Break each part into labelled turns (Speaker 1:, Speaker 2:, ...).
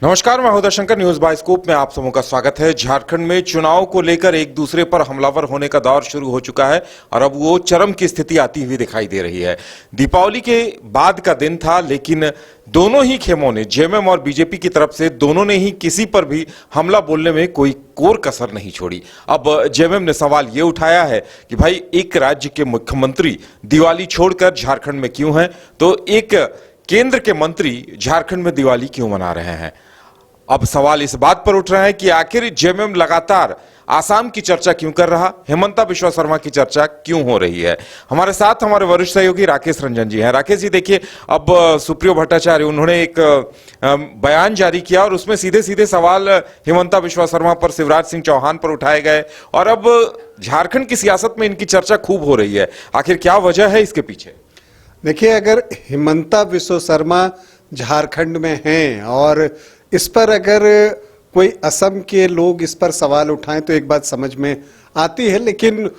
Speaker 1: नमस्कार, मैं हूं शंकर। न्यूज बाय स्कूप में आप सबों का स्वागत है। झारखंड में चुनाव को लेकर एक दूसरे पर हमलावर होने का दौर शुरू हो चुका है और अब वो चरम की स्थिति आती हुई दिखाई दे रही है। दीपावली के बाद का दिन था, लेकिन दोनों ही खेमों ने, जेएमएम और बीजेपी की तरफ से, दोनों ने ही किसी पर भी हमला बोलने में कोई कोर कसर नहीं छोड़ी। अब जेएमएम ने सवाल ये उठाया है कि भाई, एक राज्य के मुख्यमंत्री दिवाली छोड़कर झारखंड में क्यों हैं, तो एक केंद्र के मंत्री झारखंड में दिवाली क्यों मना रहे हैं। अब सवाल इस बात पर उठ रहा है कि आखिर जेएमएम लगातार आसाम की चर्चा क्यों कर रहा, हेमंता बिश्वा शर्मा की चर्चा क्यों हो रही है। हमारे साथ हमारे वरिष्ठ सहयोगी राकेश रंजन जी हैं। राकेश जी, देखिए, अब सुप्रियो भट्टाचार्य, उन्होंने एक बयान जारी किया और उसमें सीधे सीधे सवाल हेमंता बिश्वा शर्मा पर, शिवराज सिंह चौहान पर उठाए गए और अब झारखंड की सियासत में इनकी चर्चा खूब हो रही है। आखिर क्या वजह है इसके पीछे?
Speaker 2: देखिए, अगर हेमंता बिश्वा शर्मा झारखंड में हैं और इस पर अगर कोई असम के लोग इस पर सवाल उठाएं तो एक बात समझ में आती है, लेकिन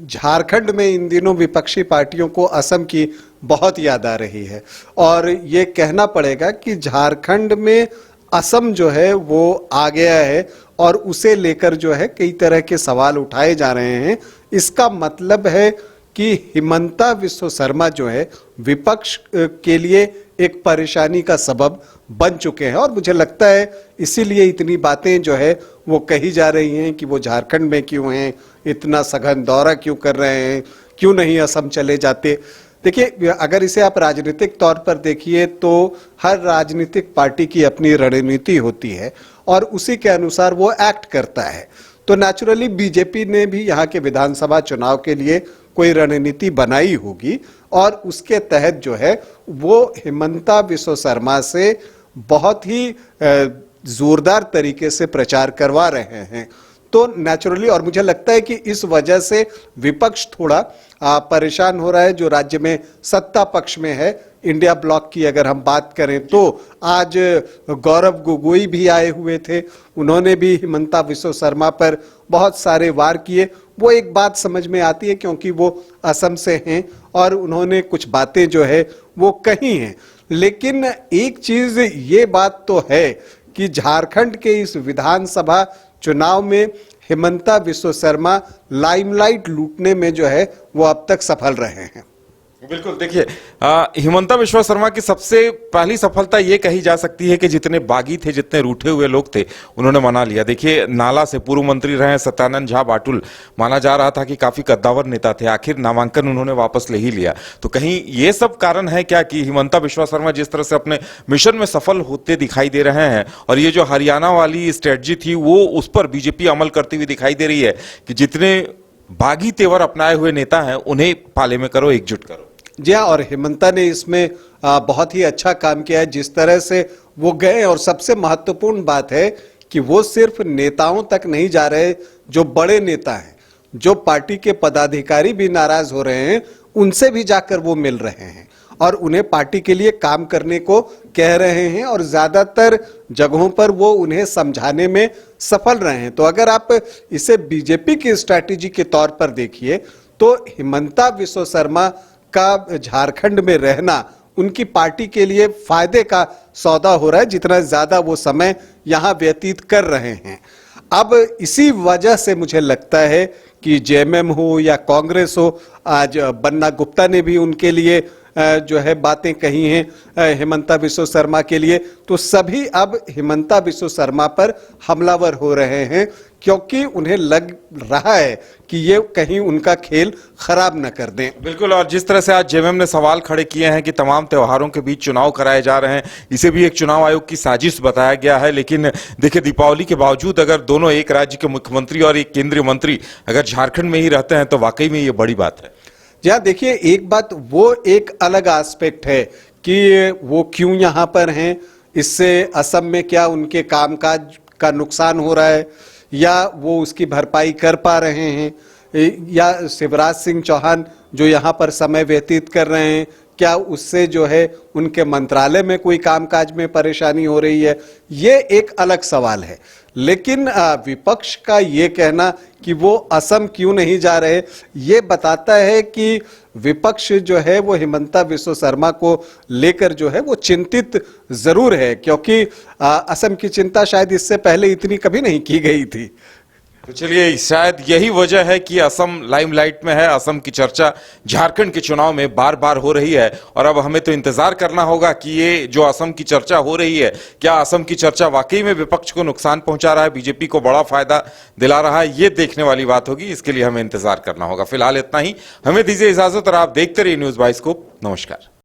Speaker 2: झारखंड में इन दिनों विपक्षी पार्टियों को असम की बहुत याद आ रही है और ये कहना पड़ेगा कि झारखंड में असम जो है वो आ गया है और उसे लेकर जो है कई तरह के सवाल उठाए जा रहे हैं। इसका मतलब है कि हेमंता बिश्वा शर्मा जो है विपक्ष के लिए एक परेशानी का सबब बन चुके हैं और मुझे लगता है इसीलिए इतनी बातें जो है वो कही जा रही हैं कि वो झारखंड में क्यों हैं, इतना सघन दौरा क्यों कर रहे हैं, क्यों नहीं असम चले जाते। देखिए, अगर इसे आप राजनीतिक तौर पर देखिए तो हर राजनीतिक पार्टी की अपनी रणनीति होती है और उसी के अनुसार वो एक्ट करता है। तो नेचुरली बीजेपी ने भी यहाँ के विधानसभा चुनाव के लिए कोई रणनीति बनाई होगी और उसके तहत जो है वो हेमंता बिश्वा शर्मा से बहुत ही जोरदार तरीके से प्रचार करवा रहे हैं। तो नेचुरली, और मुझे लगता है कि इस वजह से विपक्ष थोड़ा परेशान हो रहा है। जो राज्य में सत्ता पक्ष में है, इंडिया ब्लॉक की अगर हम बात करें तो आज गौरव गोगोई भी आए हुए थे, उन्होंने भी हेमंता बिश्वा शर्मा पर बहुत सारे वार किए। वो एक बात समझ में आती है क्योंकि वो असम से हैं और उन्होंने कुछ बातें जो है वो कही हैं। लेकिन एक चीज ये बात तो है कि झारखंड के इस विधानसभा चुनाव में हेमंता बिश्वा शर्मा लाइमलाइट लूटने में जो है वो अब तक सफल रहे हैं।
Speaker 1: बिल्कुल, देखिए, हेमंता बिश्वा शर्मा की सबसे पहली सफलता ये कही जा सकती है कि जितने बागी थे, जितने रूठे हुए लोग थे, उन्होंने मना लिया। देखिए, नाला से पूर्व मंत्री रहे सत्यानंद झा बाटुल, माना जा रहा था कि काफी कद्दावर नेता थे, आखिर नामांकन उन्होंने वापस ले ही लिया। तो कहीं ये सब कारण है क्या कि हेमंता बिश्वा शर्मा जिस तरह से अपने मिशन में सफल होते दिखाई दे रहे हैं और ये जो हरियाणा वाली स्ट्रेटजी थी वो उस पर बीजेपी अमल करती हुई दिखाई दे रही है कि जितने बागी तेवर अपनाए हुए नेता हैं उन्हें पाले में करो, एकजुट करो।
Speaker 2: जी हाँ, और हेमंता ने इसमें बहुत ही अच्छा काम किया है जिस तरह से वो गए। और सबसे महत्वपूर्ण बात है कि वो सिर्फ नेताओं तक नहीं जा रहे, जो बड़े नेता हैं, जो पार्टी के पदाधिकारी भी नाराज हो रहे हैं, उनसे भी जाकर वो मिल रहे हैं और उन्हें पार्टी के लिए काम करने को कह रहे हैं और ज्यादातर जगहों पर वो उन्हें समझाने में सफल रहे हैं। तो अगर आप इसे बीजेपी की स्ट्रैटेजी के तौर पर देखिए तो हेमंता बिश्वा शर्मा का झारखंड में रहना उनकी पार्टी के लिए फायदे का सौदा हो रहा है, जितना ज्यादा वो समय यहां व्यतीत कर रहे हैं। अब इसी वजह से मुझे लगता है कि जेएमएम हो या कांग्रेस हो, आज बन्ना गुप्ता ने भी उनके लिए जो है बातें कही हैं हेमंता बिश्वा शर्मा के लिए, तो सभी अब हेमंता बिश्वा शर्मा पर हमलावर हो रहे हैं क्योंकि उन्हें लग रहा है कि ये कहीं उनका खेल खराब न कर दें।
Speaker 1: बिल्कुल, और जिस तरह से आज जेएमएम ने सवाल खड़े किए हैं कि तमाम त्योहारों के बीच चुनाव कराए जा रहे हैं, इसे भी एक चुनाव आयोग की साजिश बताया गया है। लेकिन देखिए, दीपावली के बावजूद अगर दोनों, एक राज्य के मुख्यमंत्री और एक केंद्रीय मंत्री, अगर झारखंड में ही रहते हैं तो वाकई में ये बड़ी बात है।
Speaker 2: जी देखिए, एक बात वो एक अलग एस्पेक्ट है कि वो क्यों यहाँ पर हैं, इससे असम में क्या उनके कामकाज का नुकसान हो रहा है या वो उसकी भरपाई कर पा रहे हैं, या शिवराज सिंह चौहान जो यहाँ पर समय व्यतीत कर रहे हैं, क्या उससे जो है उनके मंत्रालय में कोई कामकाज में परेशानी हो रही है, ये एक अलग सवाल है। लेकिन विपक्ष का ये कहना कि वो असम क्यों नहीं जा रहे, ये बताता है कि विपक्ष जो है वो हिमंता बिस्वा शर्मा को लेकर जो है वो चिंतित जरूर है, क्योंकि असम की चिंता शायद इससे पहले इतनी कभी नहीं की गई थी।
Speaker 1: तो चलिए, शायद यही वजह है कि असम लाइमलाइट में है। असम की चर्चा झारखंड के चुनाव में बार बार हो रही है और अब हमें तो इंतजार करना होगा कि ये जो असम की चर्चा हो रही है, क्या असम की चर्चा वाकई में विपक्ष को नुकसान पहुंचा रहा है, बीजेपी को बड़ा फायदा दिला रहा है, ये देखने वाली बात होगी। इसके लिए हमें इंतजार करना होगा। फिलहाल इतना ही, हमें दीजिए इजाजत और आप देखते रहिए न्यूज़ बाइस्कोप। नमस्कार।